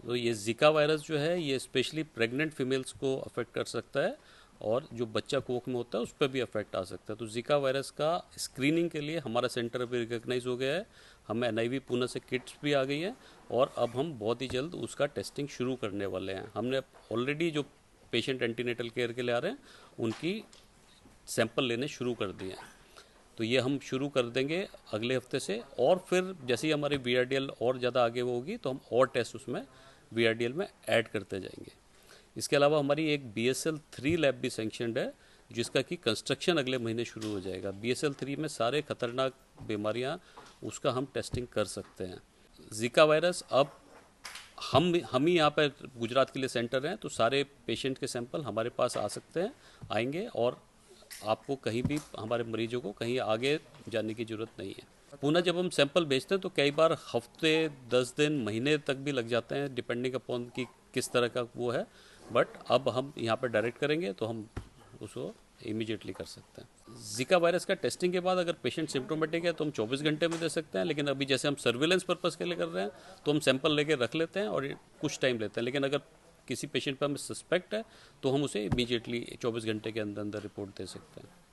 तो ये Zika virus जो है ये स्पेशली प्रेग्नेंट फीमेल्स को अफेक्ट कर सकता है और जो बच्चा कोख में होता है उस पर भी अफेक्ट आ सकता है। तो ज़िका वायरस का स्क्रीनिंग के लिए हमारा सेंटर अभी रिकग्नाइज हो गया है। हमें एनआईवी पुणे से किट्स भी आ गई हैं और अब हम बहुत ही जल्द उसका टेस्टिंग शुरू करने वाले हैं। हमने ऑलरेडी जो पेशेंट एंटीनेटल केयर के लिए आ रहे हैं उनकी सैंपल लेने शुरू कर दिए हैं। तो ये हम शुरू कर देंगे अगले हफ्ते से, और फिर जैसे ही हमारी वीआरडीएल और ज़्यादा आगे होगी तो हम और टेस्ट उसमें वीआरडीएल में ऐड करते जाएंगे। इसके अलावा हमारी एक BSL-3 लैब भी सेंक्शनड है जिसका कि कंस्ट्रक्शन अगले महीने शुरू हो जाएगा। BSL-3 में सारे खतरनाक बीमारियां उसका हम टेस्टिंग कर सकते हैं। ज़िका वायरस अब हम ही यहाँ पर गुजरात के लिए सेंटर हैं, तो सारे पेशेंट के सैंपल हमारे पास आ सकते हैं, आएंगे, और आपको कहीं भी हमारे मरीजों को कहीं आगे जाने की ज़रूरत नहीं है। पुनः जब हम सैंपल भेजते हैं तो कई बार हफ्ते 10 दिन महीने तक भी लग जाते हैं, डिपेंडिंग अपॉन कि किस तरह का वो है। बट अब हम यहाँ पर डायरेक्ट करेंगे तो हम उसको इमीडिएटली कर सकते हैं। ज़िका वायरस का टेस्टिंग के बाद अगर पेशेंट सिम्टोमेटिक है तो हम 24 घंटे में दे सकते हैं, लेकिन अभी जैसे हम सर्विलेंस पर्पज़ के लिए कर रहे हैं तो हम सैंपल लेके रख लेते हैं और कुछ टाइम लेते हैं। लेकिन अगर किसी पेशेंट पर हमें सस्पेक्ट है तो हम उसे इमीडिएटली 24 घंटे के अंदर अंदर रिपोर्ट दे सकते हैं।